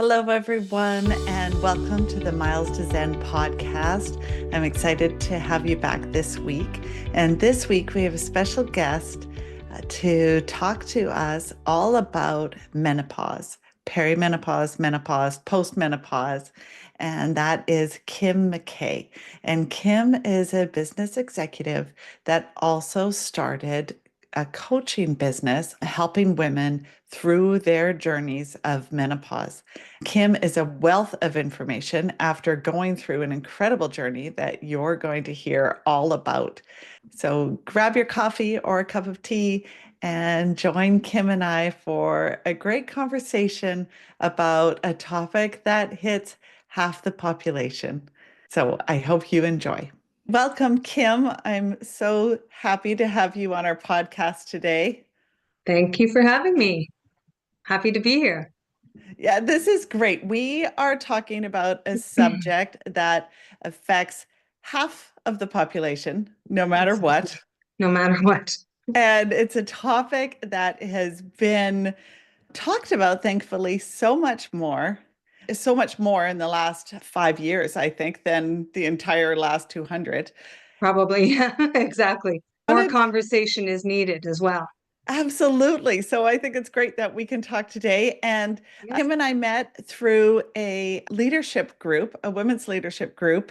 Hello, everyone, and welcome to the Miles to Zen podcast. I'm excited to have you back this week. And this week, we have a special guest to talk to us all about menopause, perimenopause, menopause, postmenopause. And that is Kim McKay. And Kim is a business executive that also started a coaching business helping women through their journeys of menopause. Kim is a wealth of information after going through an incredible journey that you're going to hear all about. So grab your coffee or a cup of tea and join Kim and I for a great conversation about a topic that hits half the population. So I hope you enjoy. Welcome, Kim. I'm so happy to have you on our podcast today. Thank you for having me. Happy to be here. Yeah, this is great. We are talking about a subject that affects half of the population, no matter what. No matter what. And it's a topic that has been talked about, thankfully, so much more in the last 5 years, I think, than the entire last 200. Probably. Yeah, exactly. More conversation is needed as well. Absolutely. So I think it's great that we can talk today. And Kim and I met through a leadership group, a women's leadership group,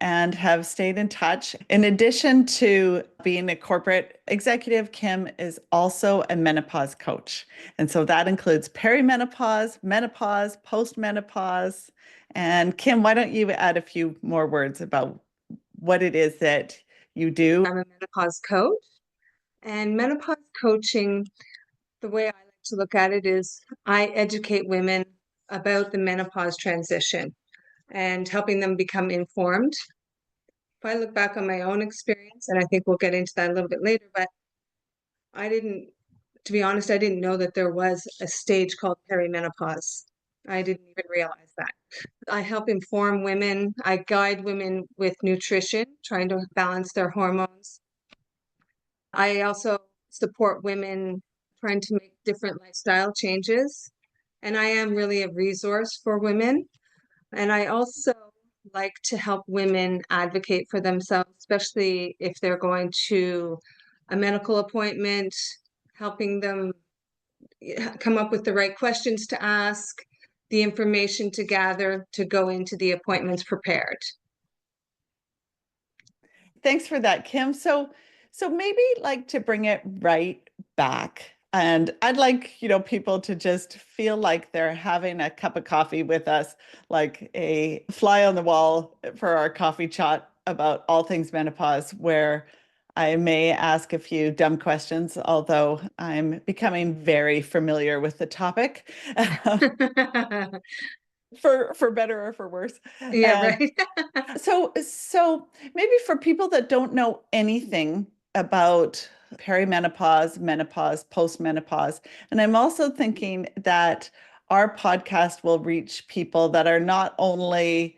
and have stayed in touch. In addition to being a corporate executive, Kim is also a menopause coach. And so that includes perimenopause, menopause, postmenopause. And Kim, why don't you add a few more words about what it is that you do? I'm a menopause coach. And menopause coaching, the way I like to look at it is I educate women about the menopause transition and helping them become informed. If I look back on my own experience, and I think we'll get into that a little bit later, but to be honest, I didn't know that there was a stage called perimenopause. I didn't even realize that. I help inform women. I guide women with nutrition, trying to balance their hormones. I also support women trying to make different lifestyle changes. And I am really a resource for women. And I also like to help women advocate for themselves, especially if they're going to a medical appointment, helping them come up with the right questions to ask, the information to gather to go into the appointments prepared. Thanks for that, Kim. So maybe like to bring it right back. And I'd like, people to just feel like they're having a cup of coffee with us, like a fly on the wall for our coffee chat about all things menopause, where I may ask a few dumb questions, although I'm becoming very familiar with the topic. For better or for worse. Yeah, right. So maybe for people that don't know anything about perimenopause, menopause, postmenopause, and I'm also thinking that our podcast will reach people that are not only,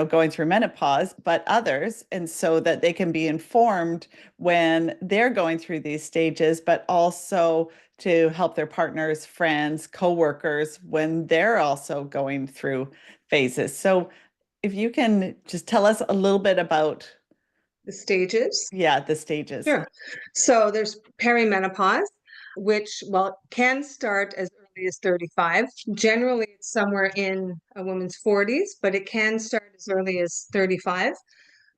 going through menopause, but others, and so that they can be informed when they're going through these stages, but also to help their partners, friends, coworkers when they're also going through phases. So if you can just tell us a little bit about The stages. the stages. Sure. So there's perimenopause, which, well, can start as early as 35. Generally, it's somewhere in a woman's 40s, but it can start as early as 35.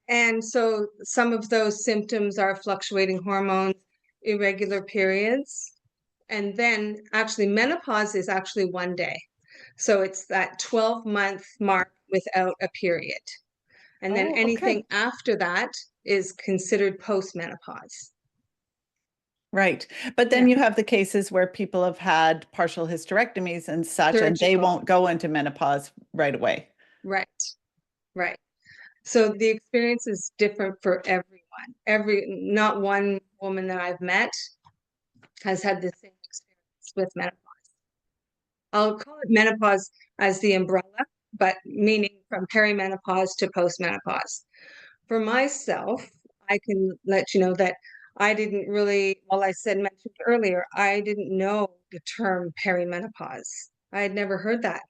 And so some of those symptoms are fluctuating hormones, irregular periods. And then actually menopause is actually one day. So it's that 12-month mark without a period. And then anything after that is considered postmenopause. Right. But then you have the cases where people have had partial hysterectomies and such, and they won't go into menopause right away. Right. Right. So the experience is different for everyone. Not one woman that I've met has had the same experience with menopause. I'll call it menopause as the umbrella, but meaning from perimenopause to postmenopause. For myself, I can let you know that I didn't really, well, mentioned earlier, I didn't know the term perimenopause. I had never heard that.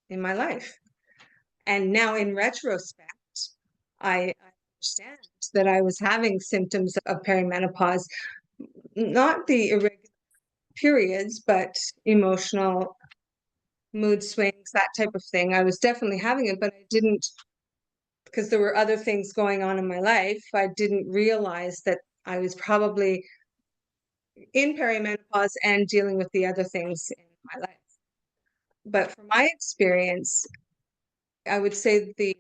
in my life. And now in retrospect, I understand that I was having symptoms of perimenopause, not the irregular periods, but emotional mood swings, that type of thing. I was definitely having it, but I didn't, because there were other things going on in my life. I didn't realize that I was probably in perimenopause and dealing with the other things in my life. But from my experience, I would say the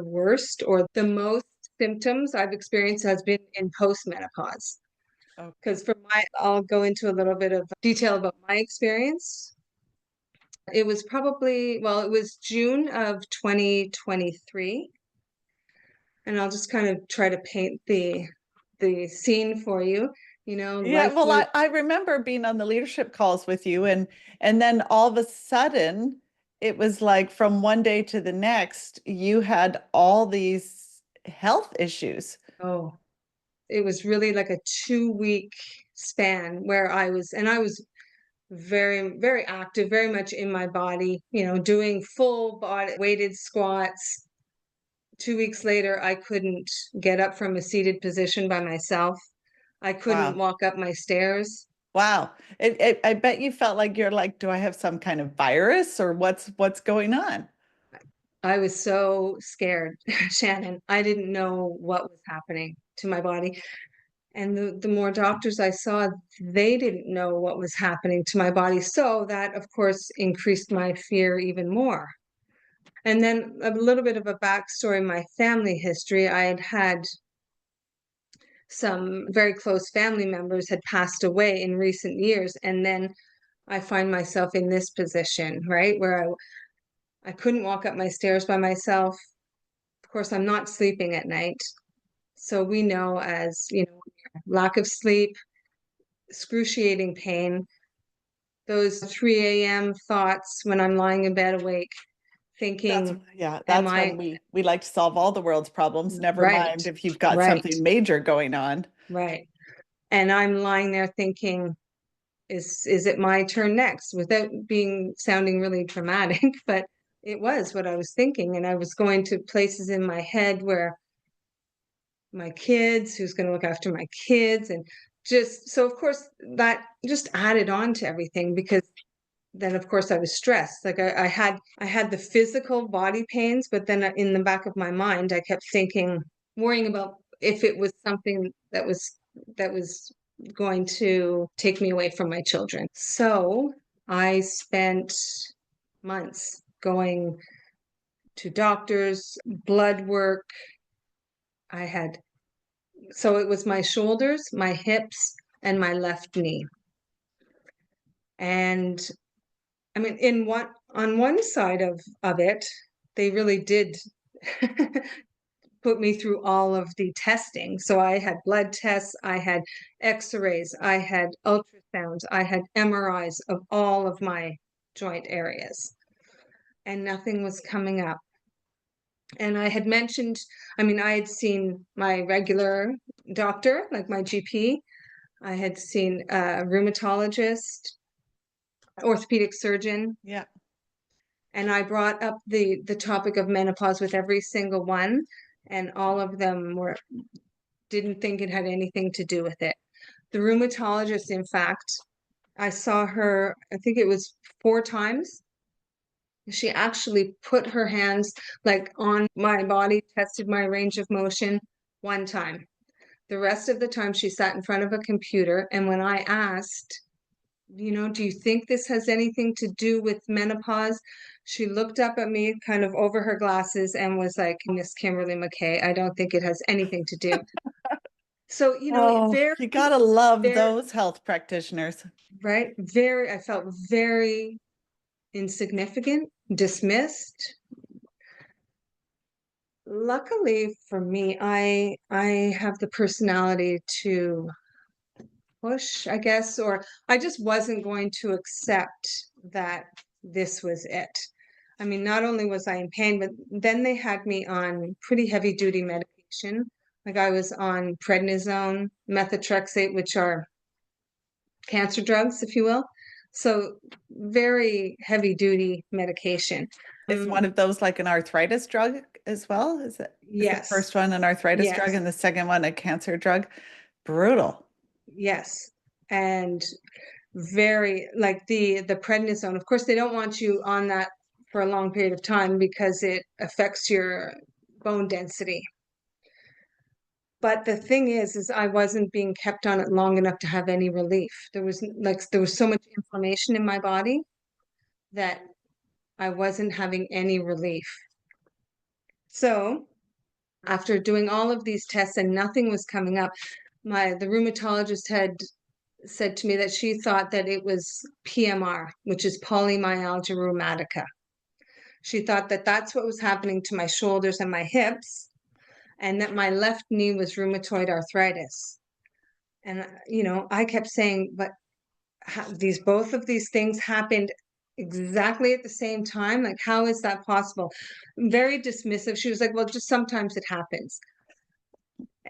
worst or the most symptoms I've experienced has been in postmenopause. Okay. Because I'll go into a little bit of detail about my experience. It was it was June of 2023. And I'll just kind of try to paint the scene for you. Yeah, Life well, was, I remember being on the leadership calls with you, and then all of a sudden it was like from one day to the next, you had all these health issues. oh, it was really like a 2-week span where I was very, very active, very much in my body, doing full body weighted squats. 2 weeks later, I couldn't get up from a seated position by myself. I couldn't Wow. walk up my stairs. Wow. I bet you felt like you're like, do I have some kind of virus or what's going on? I was so scared, Shannon. I didn't know what was happening to my body. And the more doctors I saw, they didn't know what was happening to my body. So that, of course, increased my fear even more. And then a little bit of a backstory, my family history. I had had some very close family members had passed away in recent years. And then I find myself in this position, right? Where I couldn't walk up my stairs by myself. Of course, I'm not sleeping at night. So we know, as lack of sleep, excruciating pain, those 3 a.m. thoughts when I'm lying in bed awake, thinking, am That's I when we like to solve all the world's problems, never right? mind if you've got Right, something major going on. right. And I'm lying there thinking, is it my turn next? Without being sounding really dramatic, but it was what I was thinking. And I was going to places in my head where my kids, who's going to look after my kids, and just so of course that just added on to everything, because then of course I was stressed. Like I had the physical body pains, but then in the back of my mind I kept thinking, worrying about if it was something that was going to take me away from my children. So I spent months going to doctors, blood work. I had So it was my shoulders, my hips, and my left knee. And I mean, on one side of it, they really did put me through all of the testing. So I had blood tests, I had x-rays, I had ultrasounds, I had MRIs of all of my joint areas, and nothing was coming up. And I had mentioned, I mean, I had seen my regular doctor, like my GP. I had seen a rheumatologist, orthopedic surgeon, Yeah. and I brought up the topic of menopause with every single one, and all of them didn't think it had anything to do with it. The rheumatologist, in fact, I saw her, I think it was 4 times. She actually put her hands like on my body, tested my range of motion 1 time. The rest of the time she sat in front of a computer, and when I asked, do you think this has anything to do with menopause? She looked up at me kind of over her glasses and was like, Miss Kimberly McKay, I don't think it has anything to do. So, Oh, very, you gotta love very, those health practitioners. right? I felt very insignificant, dismissed. Luckily for me, I have the personality to push, I guess, or I just wasn't going to accept that this was it. I mean, not only was I in pain, but then they had me on pretty heavy duty medication. Like I was on prednisone, methotrexate, which are cancer drugs, if you will. So very heavy duty medication. Is one of those like an arthritis drug as well? Is the Yes. first one an arthritis drug Yes. and the second one a cancer drug? Brutal. Yes. And very like the prednisone. Of course, they don't want you on that for a long period of time because it affects your bone density. But the thing is I wasn't being kept on it long enough to have any relief. There was so much inflammation in my body that I wasn't having any relief. So after doing all of these tests and nothing was coming up, the rheumatologist had said to me that she thought that it was PMR, which is polymyalgia rheumatica. She thought that that's what was happening to my shoulders and my hips, and that my left knee was rheumatoid arthritis. And, I kept saying, but both of these things happened exactly at the same time. Like, how is that possible? Very dismissive. She was like, well, just sometimes it happens.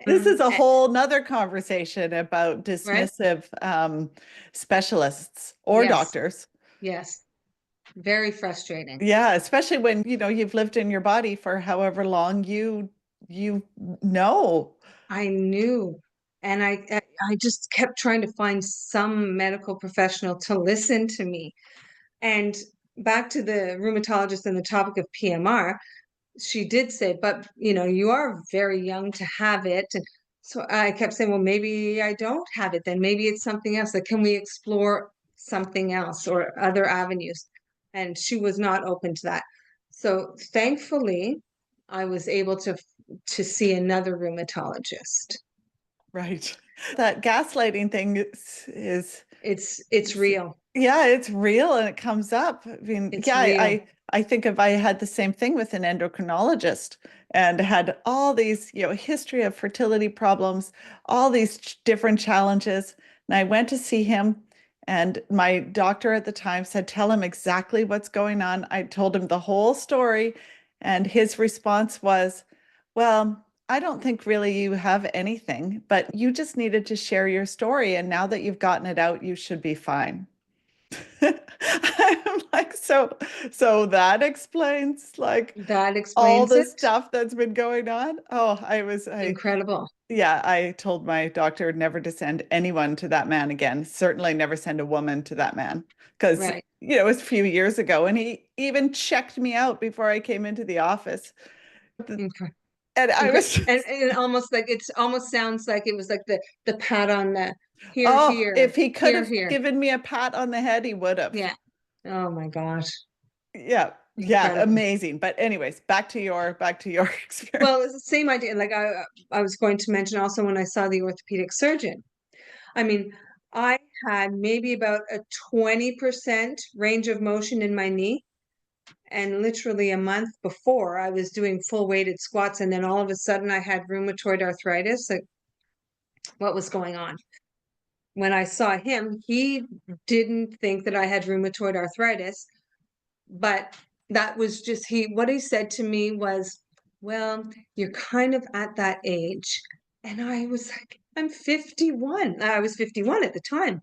This is a And, whole nother conversation about right? dismissive specialists or Yes. doctors. Yes. Very frustrating. Yeah, especially when, you've lived in your body for however long you know. I knew. And I just kept trying to find some medical professional to listen to me. And back to the rheumatologist and the topic of PMR, she did say, but you are very young to have it. And so I kept saying, well, maybe I don't have it then. Maybe it's something else. Like, can we explore something else or other avenues? And she was not open to that. So thankfully, I was able to see another rheumatologist. Right. That gaslighting thing is It's real. yeah, it's real and it comes up. I mean, It's yeah, real. I think if I had the same thing with an endocrinologist and had all these, history of fertility problems, all these different challenges, and I went to see him, and my doctor at the time said, "Tell him exactly what's going on." I told him the whole story, and his response was, "Well, I don't think really you have anything, but you just needed to share your story, and now that you've gotten it out, you should be fine." I'm like, so that explains like That all explains the it. stuff that's been going on. Oh, Incredible. yeah, I told my doctor never to send anyone to that man again. Certainly never send a woman to that man because, Right. it was a few years ago and he even checked me out before I came into the office. Incredible. And I was just, And almost like it's almost sounds like it was like the pat on the oh, if he could have here. given me a pat on the head, he would have. Yeah. Oh my gosh. Yeah, yeah, Incredible. amazing. But anyways, back to your experience. Well, it's the same idea. Like I was going to mention also when I saw the orthopedic surgeon. I mean, I had maybe about a 20% range of motion in my knee. And literally a month before, I was doing full weighted squats, and then all of a sudden I had rheumatoid arthritis. Like, what was going on? When I saw him, he didn't think that I had rheumatoid arthritis, but that was just what he said to me was, well, you're kind of at that age. And I was like, I'm 51. I was 51 at the time.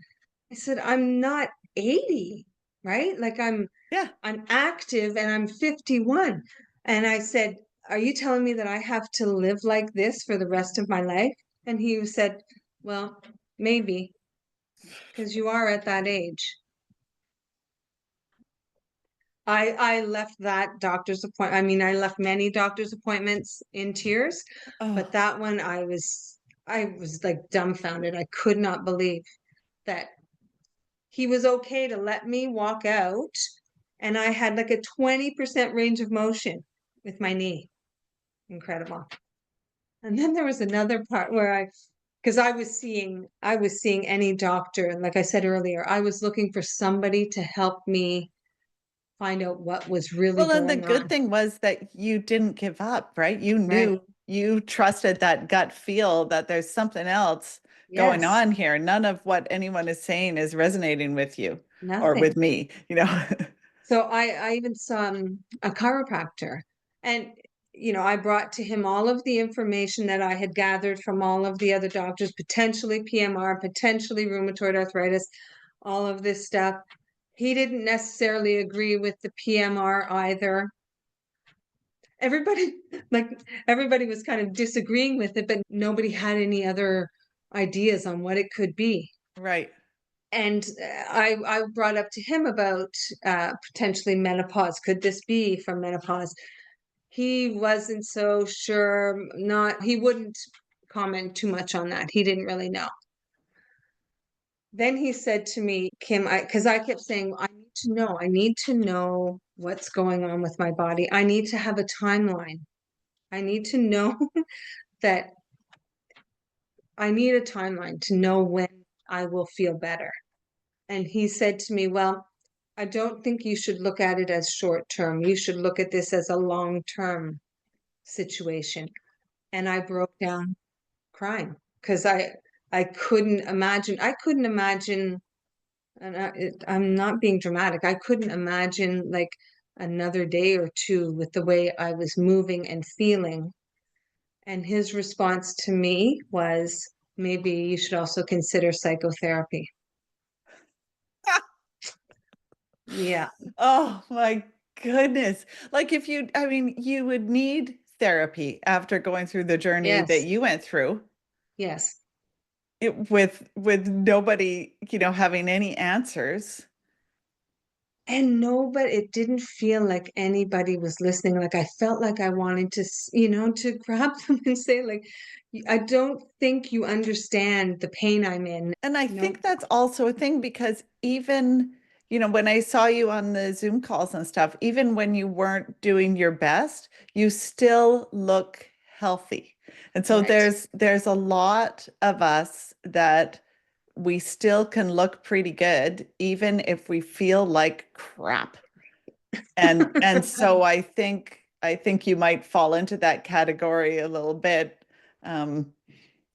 I said, I'm not 80, right? Like Yeah. I'm active and I'm 51. And I said, are you telling me that I have to live like this for the rest of my life? And he said, well, maybe, because you are at that age. I left that doctor's appointment. I mean, I left many doctor's appointments in tears, Oh, but that one I was like dumbfounded. I could not believe that he was okay to let me walk out, and I had like a 20% range of motion with my knee. Incredible. And then there was another part where because I was seeing any doctor, and like I said earlier, I was looking for somebody to help me find out what was really well, and the going good on. thing was that you didn't give up, right? You Right. knew, you trusted that gut feel that there's something else going Yes. on here. None of what anyone is saying is resonating with you or Nothing. with me. So I even saw a chiropractor, and I brought to him all of the information that I had gathered from all of the other doctors, potentially PMR, potentially rheumatoid arthritis, all of this stuff. He didn't necessarily agree with the PMR either. everybody, like everybody was kind of disagreeing with it, but nobody had any other ideas on what it could be. Right. And I brought up to him about potentially menopause. Could this be from menopause? He wasn't so sure. He wouldn't comment too much on that. He didn't really know. Then he said to me, Kim, because I kept saying, I need to know what's going on with my body. I need to have a timeline. I need to know that I need a timeline to know when I will feel better. And he said to me, well, I don't think you should look at it as short term. You should look at this as a long term situation. And I broke down crying because I couldn't imagine. And I'm not being dramatic. I couldn't imagine like another day or two with the way I was moving and feeling. And his response to me was, maybe you should also consider psychotherapy. Yeah. Oh my goodness. Like I mean, you would need therapy after going through the journey that Yes. you went through Yes. with nobody, having any answers. And but it didn't feel like anybody was listening. Like I felt like I wanted to, to grab them and say, like, I don't think you understand the pain I'm in. And I think that's also a thing because even, when I saw you on the Zoom calls and stuff, even when you weren't doing your best, you still look healthy. And so Right. there's a lot of us that we still can look pretty good, even if we feel like crap. And so I think you might fall into that category a little bit. Not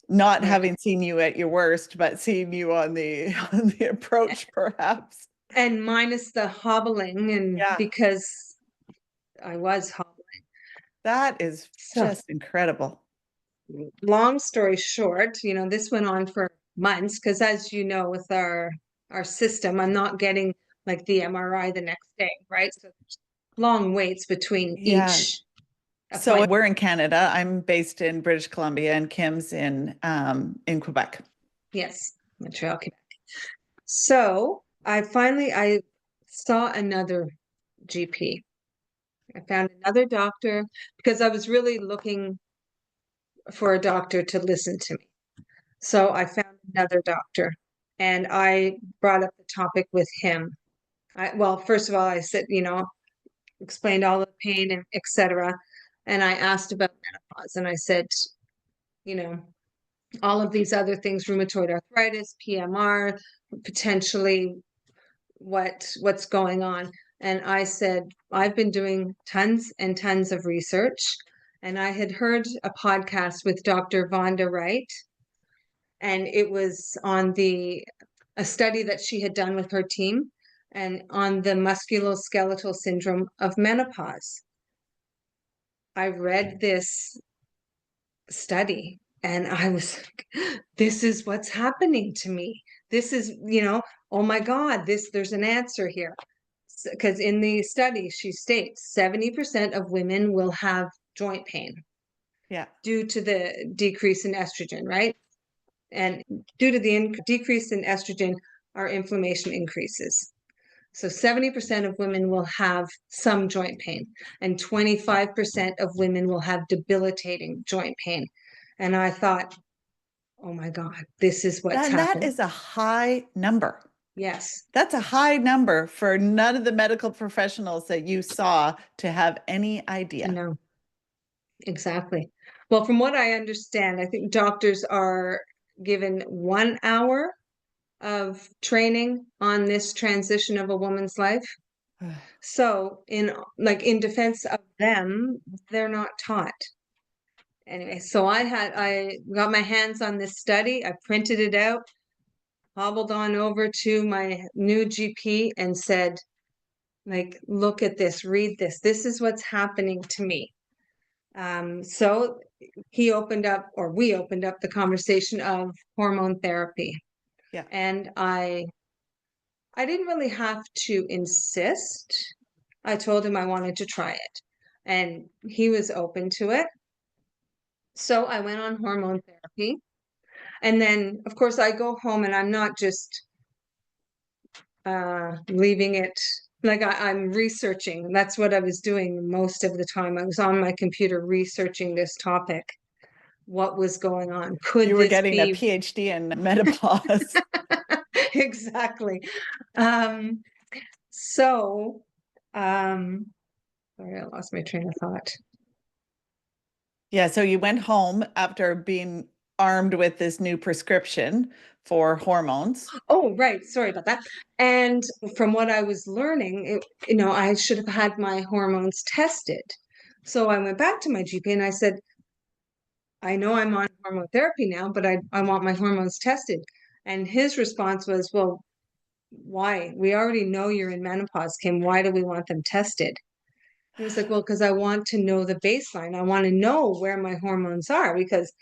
Right. having seen you at your worst, but seeing you on the on the approach, perhaps. And minus the hobbling, and Yeah, because I was hobbling. that is So, just incredible. long story short, this went on for months because, as you know, with our system, I'm not getting like the MRI the next day, right? So long waits between Yeah. each So appointment. we're in Canada. I'm based in British Columbia, and Kim's in Quebec. Yes, Montreal, Quebec. So I saw another GP. I found another doctor because I was really looking for a doctor to listen to me. So I found another doctor and I brought up the topic with him. Well, first of all, I said, explained all the pain and etc. And I asked about menopause and I said, you know, all of these other things, rheumatoid arthritis, PMR, potentially what's going on. And I said, I've been doing tons and tons of research. And I had heard a podcast with Dr. Vonda Wright, and it was on a study that she had done with her team and on the musculoskeletal syndrome of menopause. I read this study and I was like, this is what's happening to me. This is, oh my God, there's an answer here. Because in the study, she states 70% of women will have joint pain Yeah. due to the decrease in estrogen, right? And due to the decrease in estrogen, our inflammation increases. So 70% of women will have some joint pain, and 25% of women will have debilitating joint pain. And I thought, oh my God, this is what's That happening. is a high number. Yes, That's a high number for none of the medical professionals that you saw to have any I idea. know. Exactly. Well, from what I understand, I think doctors are given 1 hour of training on this transition of a woman's life. So in defense of them, they're not taught. Anyway, so I got my hands on this study, I printed it out, hobbled on over to my new GP and said, like, look at this, read this. This is what's happening to me. So we opened up the conversation of hormone therapy. Yeah. And I didn't really have to insist. I told him I wanted to try it. and he was open to it. So I went on hormone therapy. And then, of course, I go home and I'm not just leaving it, like I'm researching. That's what I was doing most of the time. I was on my computer researching this topic. What was going on? Could You were this getting a be PhD in menopause. exactly? Um, so, sorry, I lost my train of thought. Yeah, so you went home after being armed with this new prescription for hormones. Oh, right. Sorry about that. And from what I was learning, I should have had my hormones tested. So I went back to my GP and I said, I know I'm on hormone therapy now, but I want my hormones tested. And his response was, well, why? We already know you're in menopause, Kim. Why do we want them tested? He was like, well, because I want to know the baseline. I want to know where my hormones are, because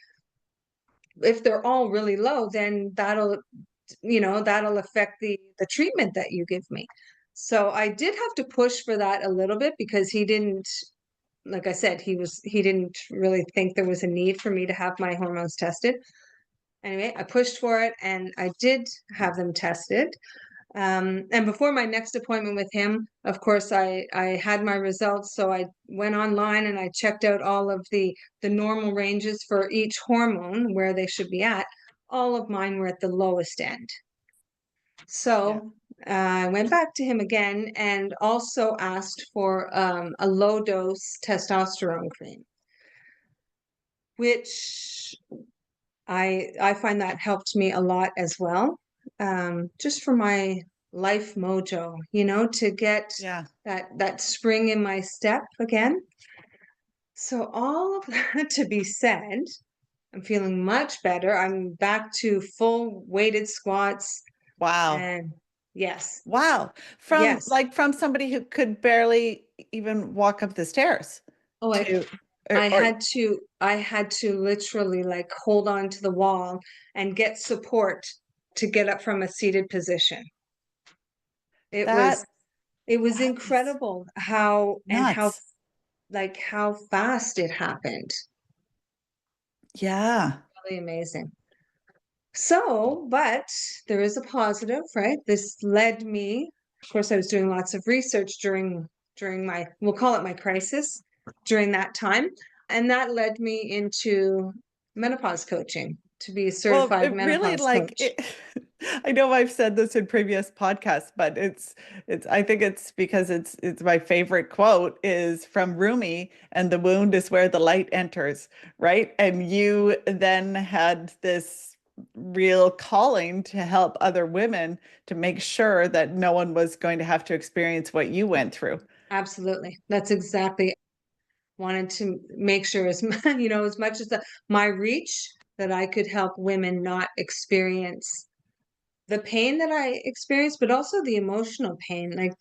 if they're all really low, then that'll affect the treatment that you give me. So I did have to push for that a little bit, because he didn't, like I said, he didn't really think there was a need for me to have my hormones tested. Anyway, I pushed for it and I did have them tested. And before my next appointment with him, of course, I had my results. So I went online and I checked out all of the normal ranges for each hormone, where they should be at. All of mine were at the lowest end. Yeah. So I went back to him again and also asked for a low dose testosterone cream, which I find that helped me a lot as well. Just for my life mojo, to get Yeah. that spring in my step again. So all of that to be said, I'm feeling much better. I'm back to full weighted squats, Wow. and yes, Wow. yes. From somebody who could barely even walk up the stairs Oh, to I or had to literally like hold on to the wall and get support to get up from a seated position. It that was it was that is incredible how nuts. like how fast it happened. Yeah. Really amazing. So, but there is a positive, right? This led me, of course, I was doing lots of research during my, we'll call it my crisis, during that time. And that led me into menopause coaching, to be a Well, certified it really menopause coach. I know I've said this in previous podcasts, but I think it's because it's my favorite quote is from Rumi, and the wound is where the light enters, right? And you then had this real calling to help other women to make sure that no one was going to have to experience what you went through. Absolutely. That's exactly, wanted to make sure as as much as my reach, that I could help women not experience the pain that I experienced, but also the emotional pain, like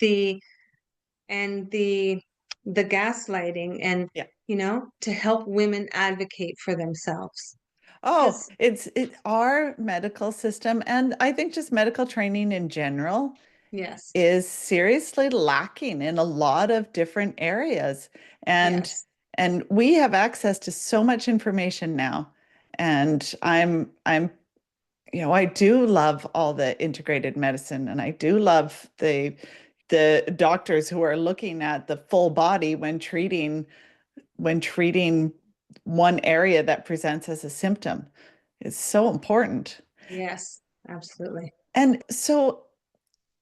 and the gaslighting, and Yeah. to help women advocate for themselves. Oh, Because it's our medical system, and I think just medical training in general yes, is seriously lacking in a lot of different areas. And yes, and we have access to so much information now. And I do love all the integrated medicine, and I do love the doctors who are looking at the full body when treating one area that presents as a symptom. It's so important. yes, absolutely. And so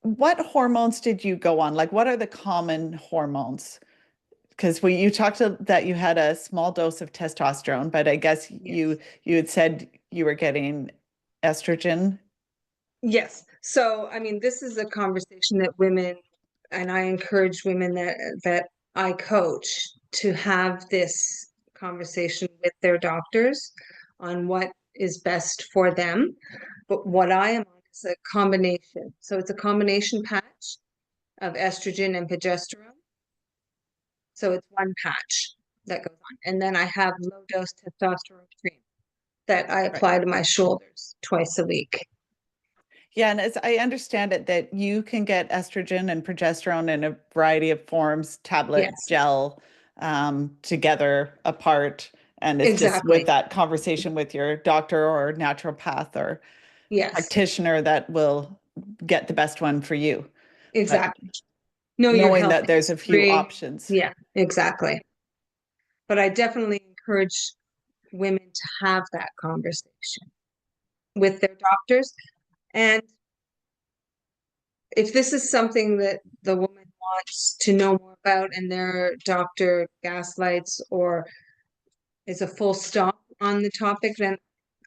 what hormones did you go on? Like, what are the common hormones? Because you talked that you had a small dose of testosterone, but I guess Yes. you had said you were getting estrogen. Yes. So, I mean, this is a conversation that women, and I encourage women that I coach to have this conversation with their doctors on what is best for them. But what I am on is a combination. So it's a combination patch of estrogen and progesterone. So it's one patch that goes on. And then I have low dose testosterone cream that I Right. apply to my shoulders twice a week. Yeah, and as I understand it, that you can get estrogen and progesterone in a variety of forms, tablet, Yes. gel. together apart. And it's just with Exactly. that conversation with your doctor or naturopath or Yes, practitioner that will get the best one for you. But exactly. Know your knowing health that there's a few history. options. Yeah, exactly. But I definitely encourage women to have that conversation with their doctors. And if this is something that the woman wants to know more about and their doctor gaslights or is a full stop on the topic, then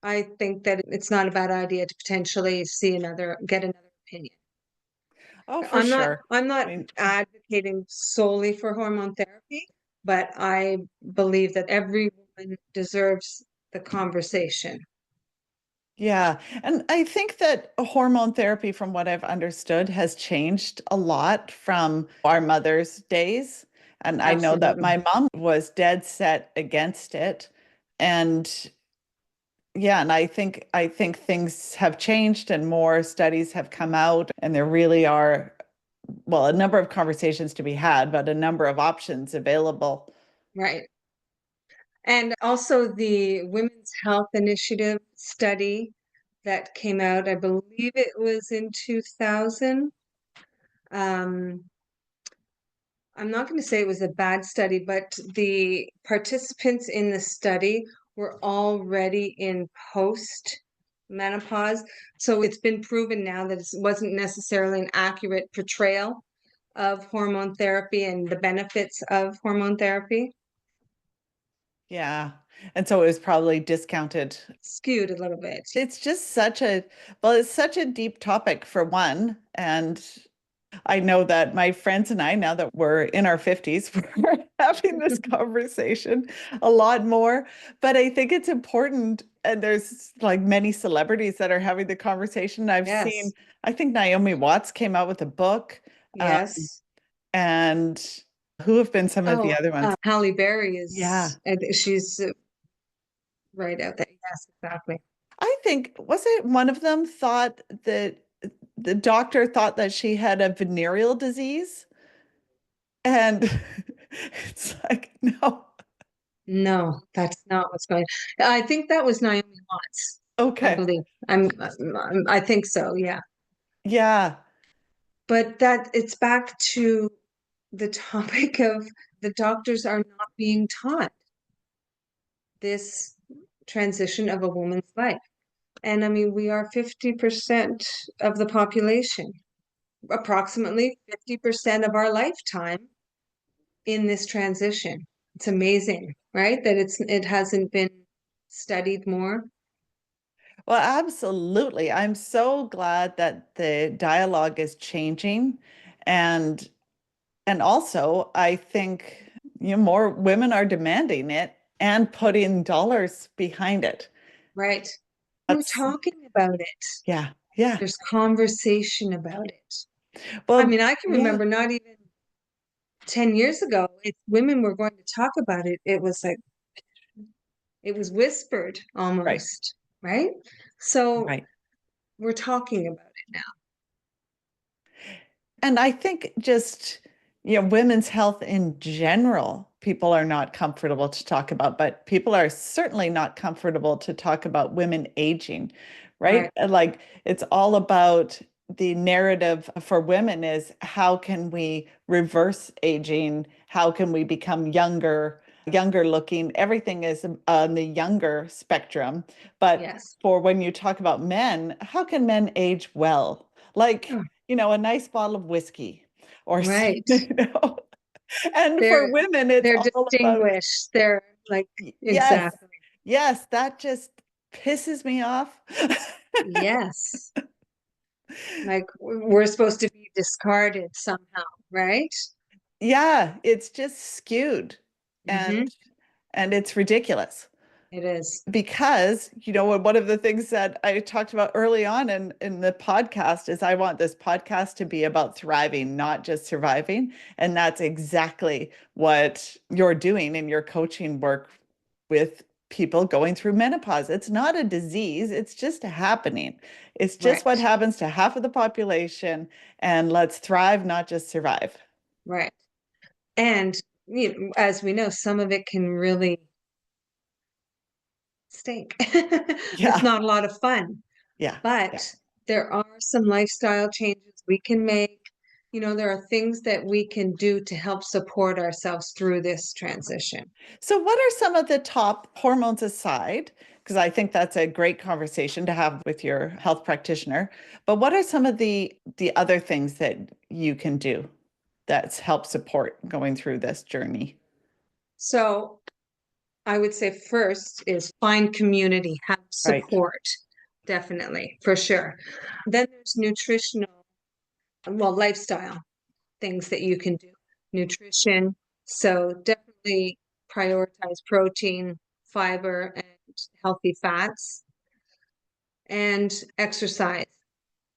I think that it's not a bad idea to potentially get another opinion. Oh, for I'm not sure. I'm I not mean, advocating solely for hormone therapy, but I believe that every woman deserves the conversation. yeah. And I think that hormone therapy, from what I've understood, has changed a lot from our mother's days. And I know that Absolutely. my mom was dead set against it. And yeah, and I think things have changed and more studies have come out, and there really are, well, a number of conversations to be had, but a number of options available. Right. And also the Women's Health Initiative study that came out, I believe it was in 2000. Um, I'm not going to say it was a bad study, but the participants in the study were already in post menopause. So it's been proven now that it wasn't necessarily an accurate portrayal of hormone therapy and the benefits of hormone therapy. Yeah. And so it was probably discounted. Skewed a little bit. It's just such a, well, it's such a deep topic for one. And I know that my friends and I, now that we're in our 50s, we're having this conversation a lot more. But I think it's important. And there's like many celebrities that are having the conversation. I've seen, Yes. I think Naomi Watts came out with a book. Um, Yes. and who have been some of the Oh, other ones? Halle Berry Yeah. she's right out there. Yes, exactly. I think, was it one of them thought that the doctor thought that she had a venereal disease? And it's like, no. No, that's not what's going on. I think that was Naomi Watts, I Okay. believe. I think so, yeah. Yeah. But that it's back to the topic of the doctors are not being taught this transition of a woman's life. And I mean, we are 50% of the population, approximately 50% of our lifetime in this transition. It's amazing, right? That it hasn't been studied more. Well, absolutely. I'm so glad that the dialogue is changing. And and also I think more women are demanding it and putting dollars behind it. Right. We're That's talking about it. yeah. Yeah. There's conversation about it. I Well, mean, I can yeah. remember not even 10 years ago, if women were going to talk about it, it was like it was whispered Right. almost, right? So Right. we're talking about it now. And I think just, women's health in general, people are not comfortable to talk about, but people are certainly not comfortable to talk about women aging, right? Right, And like it's all about the narrative for women is how can we reverse aging? How can we become younger looking? Everything is on the younger spectrum. But yes. for when you talk about men, how can men age well? Like, Oh, a nice bottle of whiskey or, right. you know. And for They're women, it's they're all about, distinguished. They're like yes, exactly. yes, that just pisses me off. Yes. Like we're supposed to be discarded somehow, right? Yeah, it's just skewed and Mm-hmm. and it's ridiculous. It is. Because one of the things that I talked about early on in the podcast is I want this podcast to be about thriving, not just surviving. And that's exactly what you're doing in your coaching work with people going through menopause. It's not a disease, it's just happening. It's just what Right. happens to half of the population. And let's thrive, not just survive. Right. And as we know, some of it can really stink. It's Yeah. not a lot of fun, Yeah. Yeah. but there are some lifestyle changes we can make. There are things that we can do to help support ourselves through this transition. So, what are some of the top hormones aside? Because I think that's a great conversation to have with your health practitioner. But what are some of the other things that you can do that's help support going through this journey? So I would say first is find community, have Right. support, definitely, for sure. Then there's nutritional, well, lifestyle things that you can do. Nutrition. So definitely prioritize protein, fiber, and healthy fats, and exercise.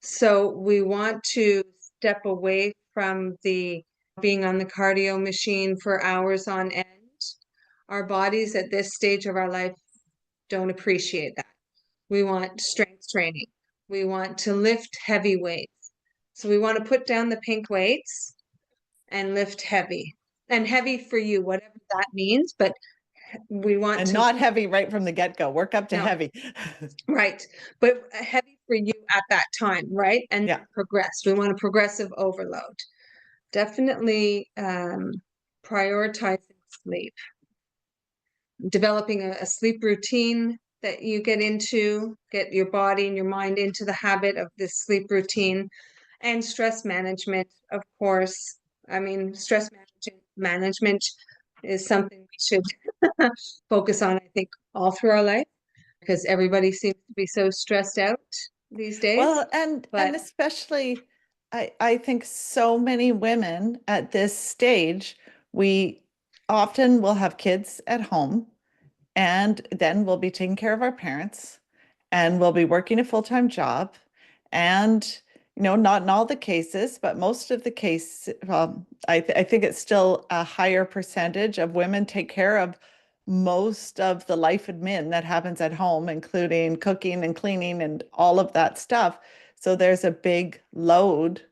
So we want to step away from the being on the cardio machine for hours on end. Our bodies at this stage of our life don't appreciate that. We want strength training. We want to lift heavy weights. So we want to put down the pink weights and lift heavy. And heavy for you, whatever that means, but we want And to, not heavy right from the get-go. Work up to no, heavy. right. But heavy for you at that time, right? And Yeah. progress. We want a progressive overload. Definitely prioritizing sleep, developing a sleep routine that you get your body and your mind into the habit of this sleep routine, and stress management, of course. I mean, management is something we should focus on, I think, all through our life, because everybody seems to be so stressed out these days. Well, and But especially I think so many women at this stage, we often will have kids at home and then we'll be taking care of our parents and we'll be working a full-time job. And, not in all the cases, but most of the cases, I think it's still a higher percentage of women take care of most of the life admin that happens at home, including cooking and cleaning and all of that stuff. So there's a big load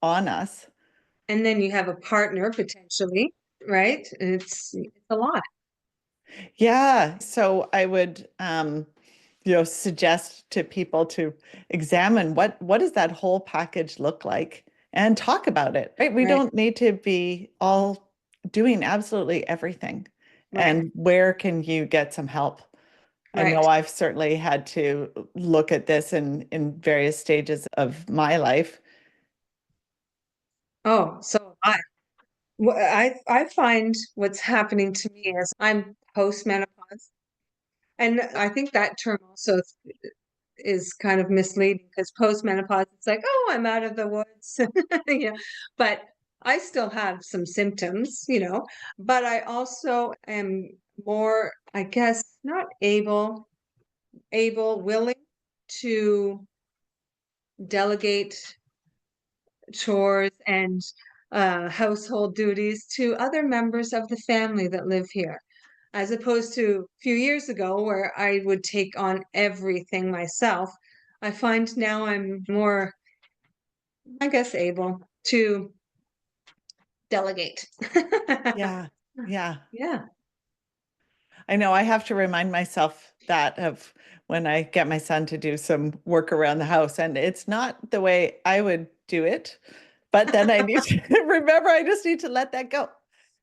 on us. and then you have a partner potentially, right? It's a lot. Yeah. So I would, suggest to people to examine what does that whole package look like and talk about it, right? We Right, don't need to be all doing absolutely everything. right, And where can you get some help? I know right. I've certainly had to look at this in various stages of my life. Oh, so I find what's happening to me is I'm postmenopause. And I think that term also is kind of misleading, because postmenopause, it's like, oh, I'm out of the woods. Yeah. But I still have some symptoms, but I also am more, I guess, not willing to delegate chores and household duties to other members of the family that live here, as opposed to a few years ago where I would take on everything myself. I find now I'm more, I guess, able to delegate. Yeah. Yeah. Yeah. I know I have to remind myself that of when I get my son to do some work around the house, and it's not the way I would do it. But then I need to remember I just need to let that go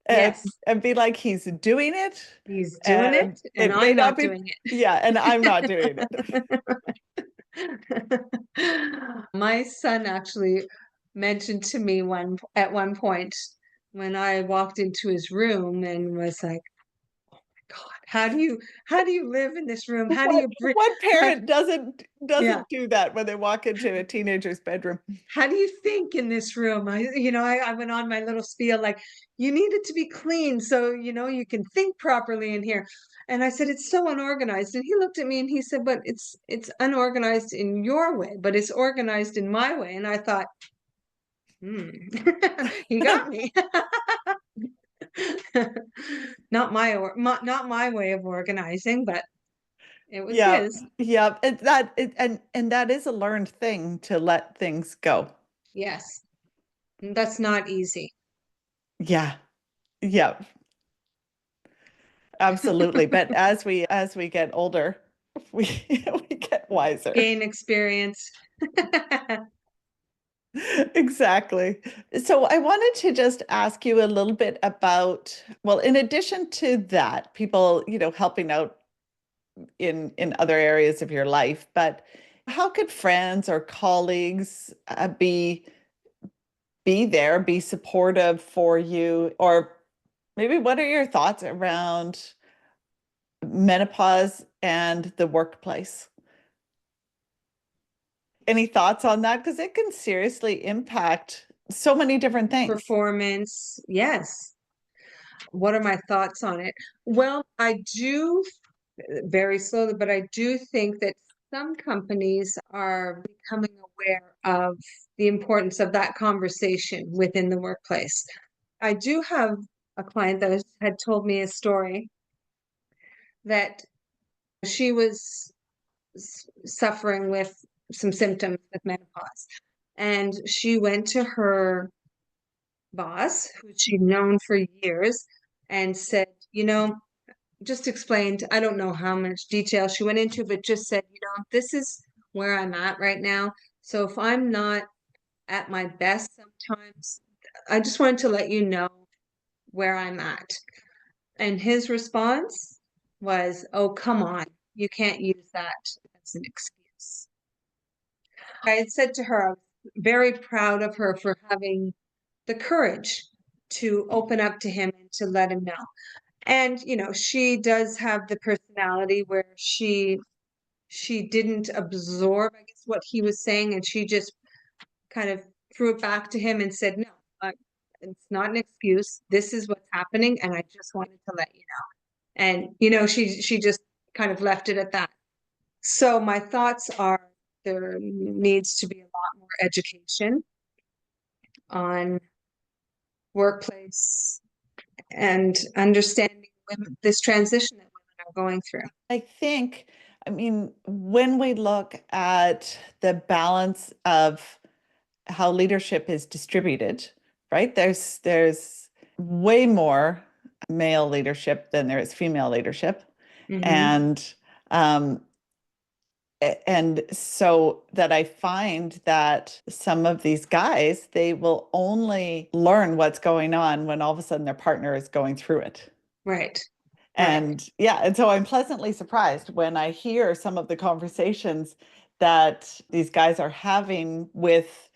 and Yes, and be like he's doing it, he's doing it, and and it may I'm not not be, doing yeah, and I'm not doing it. it. My son actually mentioned to me at one point, when I walked into his room and was like, God, how do you live in this room? How do What you breathe? what How, parent doesn't yeah. doesn't do that when they walk into a teenager's bedroom? How do you think in this room? I went on my little spiel, like, you need it to be clean so you can think properly in here. And I said, it's so unorganized. And he looked at me and he said, but it's unorganized in your way, but it's organized in my way. And I thought, hmm, he got me. Not my way of organizing, but it was Yeah, his. yeah, and that is a learned thing to let things go. Yes. And that's not easy. Yeah, yeah. Absolutely. But as we get older, we we get wiser. Gain experience. Exactly. So I wanted to just ask you a little bit about, well, in addition to that, people, helping out in other areas of your life, but how could friends or colleagues be there, be supportive for you? Or maybe what are your thoughts around menopause and the workplace? Any thoughts on that? Because it can seriously impact so many different things. Performance. Yes. What are my thoughts on it? Well, I do, very slowly, but I do think that some companies are becoming aware of the importance of that conversation within the workplace. I do have a client that had told me a story that she was suffering with some symptoms with menopause. And she went to her boss, who she'd known for years, and said, just explained, I don't know how much detail she went into, but just said, this is where I'm at right now. So if I'm not at my best sometimes, I just wanted to let you know where I'm at. And his response was, oh, come on, you can't use that as an excuse. I had said to her, I was very proud of her for having the courage to open up to him and to let him know. And, she does have the personality where she didn't absorb, I guess, what he was saying, and she just kind of threw it back to him and said, no, it's not an excuse. This is what's happening, and I just wanted to let you know. And, she just kind of left it at that. So my thoughts are there needs to be a lot more education on workplace and understanding this transition that women are going through. I mean, when we look at the balance of how leadership is distributed, right? There's way more male leadership than there is female leadership. Mm-hmm. And um, and so that I find that some of these guys, they will only learn what's going on when all of a sudden their partner is going through it. Right. Right. And yeah, and so I'm pleasantly surprised when I hear some of the conversations that these guys are having with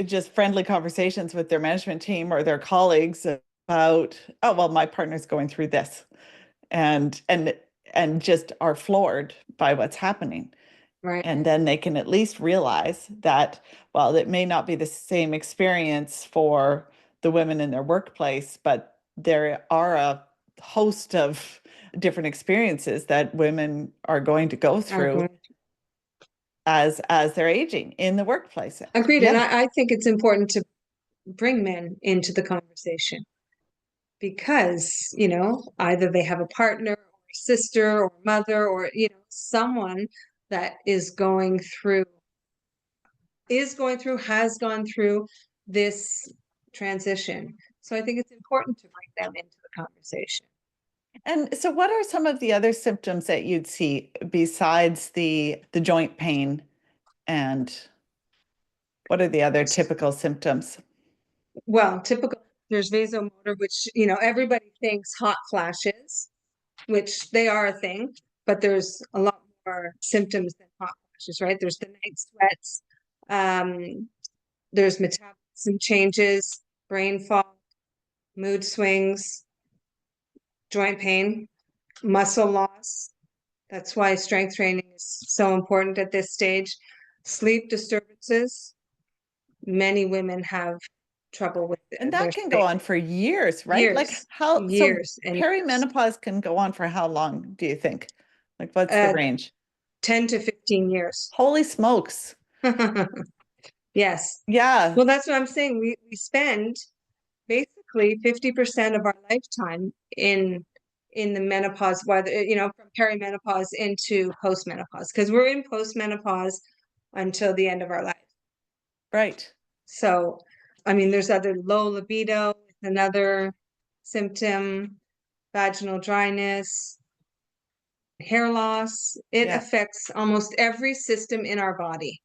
just friendly conversations with their management team or their colleagues about, oh, well, my partner's going through this, and just are floored by what's happening. Right. And then they can at least realize that, well, it may not be the same experience for the women in their workplace, but there are a host of different experiences that women are going to go through as they're aging in the workplace. Agreed. And Yeah, I think it's important to bring men into the conversation because, either they have a partner or a sister or mother or, someone that has gone through this transition. So I think it's important to bring them into the conversation. and so what are some of the other symptoms that you'd see besides the joint pain, and what are the other typical symptoms? Well, there's vasomotor, which, everybody thinks hot flashes, which they are a thing, but there's a lot more symptoms than hot flashes, right? There's the night sweats, there's metabolism changes, brain fog, mood swings, joint pain, muscle loss. That's why strength training is so important at this stage. Sleep disturbances. Many women have trouble with And their that can go sleep. on for years, right? Like so Years and years. perimenopause can go on for how long, do you think? Like what's the Uh, range? 10 to 15 years. Holy smokes. Yes. Yeah, Well, that's what I'm saying. We spend basically 50% of our lifetime in the menopause, whether, from perimenopause into postmenopause, because we're in postmenopause until the end of our life. right. So, I mean, there's other low libido, another symptom, vaginal dryness, hair loss. It Yeah. affects almost every system in our body.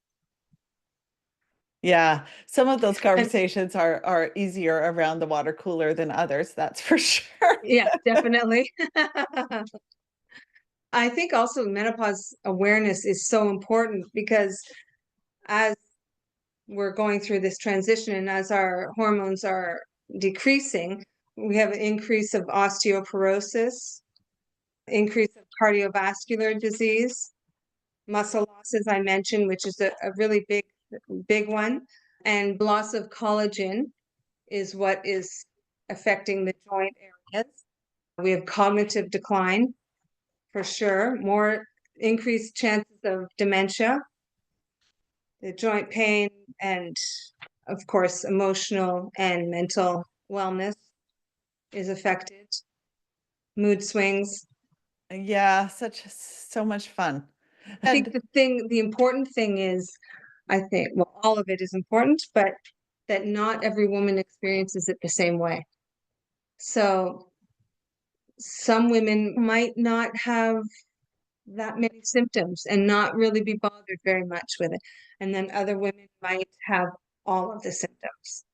Yeah. Some of those And conversations are easier around the water cooler than others, that's for sure. yeah, definitely. I think also menopause awareness is so important because as we're going through this transition and as our hormones are decreasing, we have an increase of osteoporosis, increase of cardiovascular disease, muscle loss, as I mentioned, which is a really big one, and loss of collagen is what is affecting the joint areas. We have cognitive decline for sure, more increased chances of dementia, the joint pain, and of course, emotional and mental wellness is affected, mood swings. Yeah, so much fun. I think And the important thing is, I think, well, all of it is important, but that not every woman experiences it the same way. So some women might not have that many symptoms and not really be bothered very much with it. And then other women might have all of the symptoms.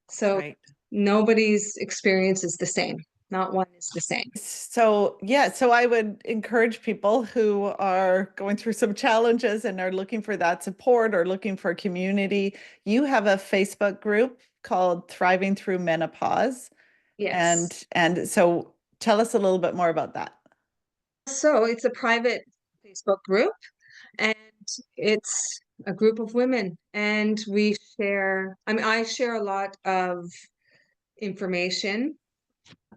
So right. nobody's experience is the same. Not one is the same. So, yeah, so I would encourage people who are going through some challenges and are looking for that support or looking for community. You have a Facebook group called Thriving Through Menopause. Yes. And so tell us a little bit more about that. So it's a private Facebook group and it's a group of women and we share, I mean, I share a lot of information,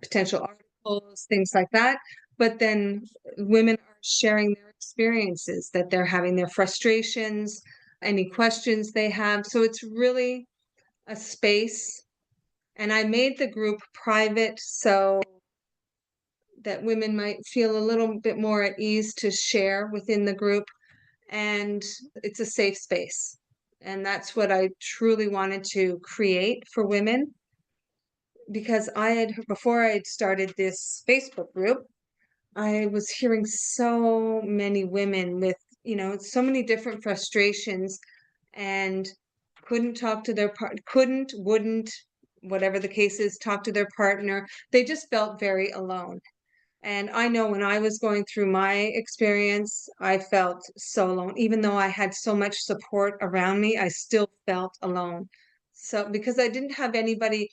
potential articles, things like that. But then women are sharing their experiences, that they're having their frustrations, any questions they have. So it's really a space. And I made the group private so that women might feel a little bit more at ease to share within the group. And it's a safe space. And that's what I truly wanted to create for women because before I had started this Facebook group, I was hearing so many women with, so many different frustrations and couldn't talk to their couldn't, wouldn't, whatever the case is, talk to their partner. They just felt very alone. And I know when I was going through my experience, I felt so alone. Even though I had so much support around me, I still felt alone. So because I didn't have anybody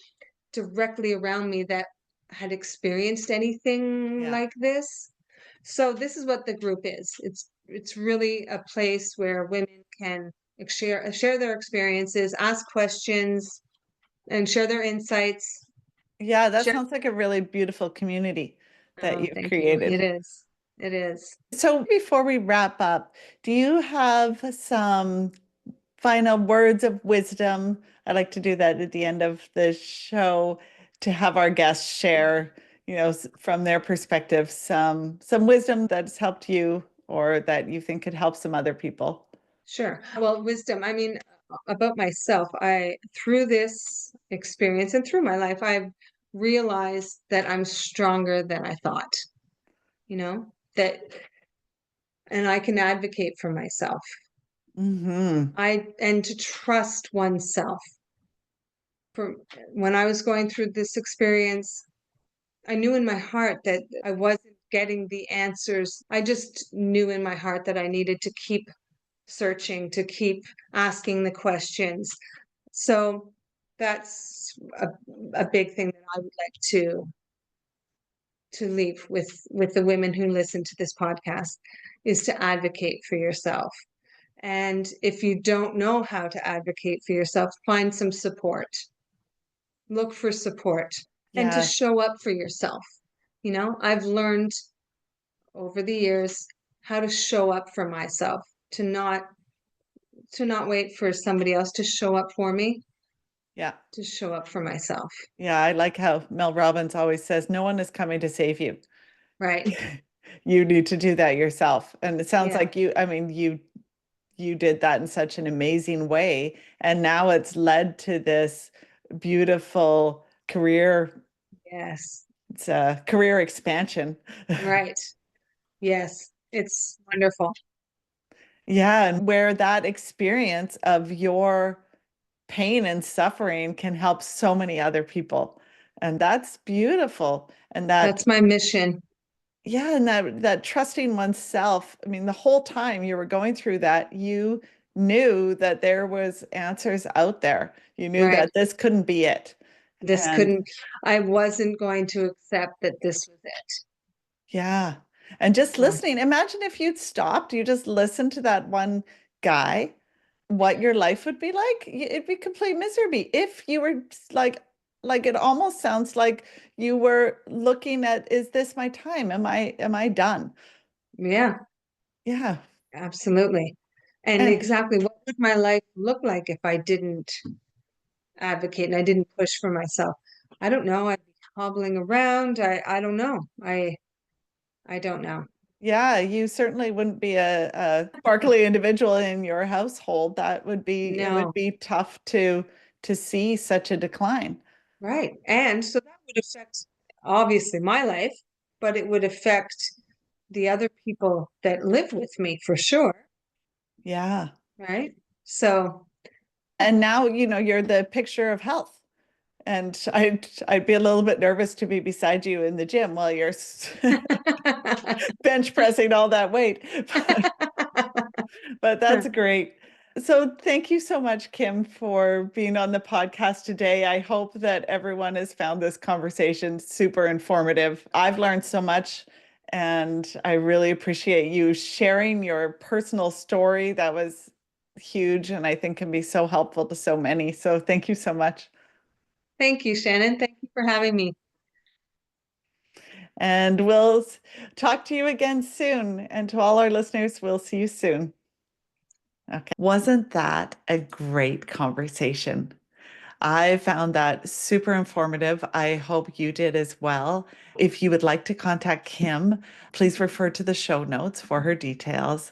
directly around me that had experienced anything Yeah. like this. So this is what the group is. It's really a place where women can share their experiences, ask questions, and share their insights. Yeah, that Share. sounds like a really beautiful community that Oh, you've thank you. It created. is. It is. So before we wrap up, do you have some final words of wisdom? I like to do that at the end of the show to have our guests share, from their perspective, some wisdom that's helped you or that you think could help some other people. Sure. Well, wisdom. I mean, about myself, through this experience and through my life, I've realized that I'm stronger than I thought, that, and I can advocate for myself. Hmm. And to trust oneself. For when I was going through this experience, I knew in my heart that I wasn't getting the answers. I just knew in my heart that I needed to keep searching, to keep asking the questions. So that's a big thing that I would like to leave with the women who listen to this podcast is to advocate for yourself. And if you don't know how to advocate for yourself, find some support. Look for support and to Yes. show up for yourself. I've learned over the years how to show up for myself, to not wait for somebody else to show up for me, Yeah. to show up for myself. Yeah. I like how Mel Robbins always says, no one is coming to save you. Right. You need to do that yourself. And it sounds Yeah. like you did that in such an amazing way. And now it's led to this beautiful career Yes. It's a career expansion. Right. Yes. It's wonderful. Yeah, and where that experience of your pain and suffering can help so many other people. And that's beautiful. And that, That's my mission. yeah, and that trusting oneself. I mean, the whole time you were going through that, you knew that there was answers out there. You knew Right. that this couldn't be it. This And couldn't, I wasn't going to accept that this was it. yeah. And just So, listening. Imagine if you'd stopped, you just listened to that one guy, what your life would be like. It'd be complete misery. If you were like it almost sounds like you were looking at, is this my time? Am I done? yeah, Yeah. absolutely. And And exactly what would my life look like if I didn't advocate and I didn't push for myself? I don't know. I'd be hobbling around. I don't know. I don't know. yeah, you certainly wouldn't be a sparkly individual in your household. That would be, it would No. be tough to see such a decline. Right. And so that would affect obviously my life, but it would affect the other people that live with me for sure. Yeah. Right. So, And now, you're the picture of health. And I'd be a little bit nervous to be beside you in the gym while you're bench pressing all that weight. But that's great. So thank you so much, Kim, for being on the podcast today. I hope that everyone has found this conversation super informative. I've learned so much, and I really appreciate you sharing your personal story. That was huge, and I think can be so helpful to so many. So thank you so much. thank you, Shannon. Thank you for having me. And we'll talk to you again soon. And to all our listeners, we'll see you soon. Okay. Wasn't that a great conversation? I found that super informative. I hope you did as well. If you would like to contact Kim, please refer to the show notes for her details.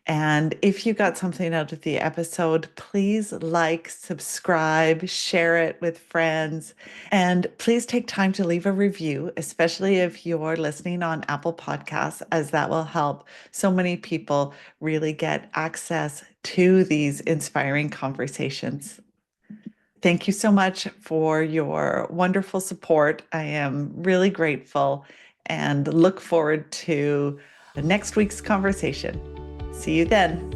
And if you got something out of the episode, please like, subscribe, share it with friends, and please take time to leave a review, especially if you're listening on Apple Podcasts, as that will help so many people really get access to these inspiring conversations. Thank you so much for your wonderful support. I am really grateful and look forward to next week's conversation. See you then.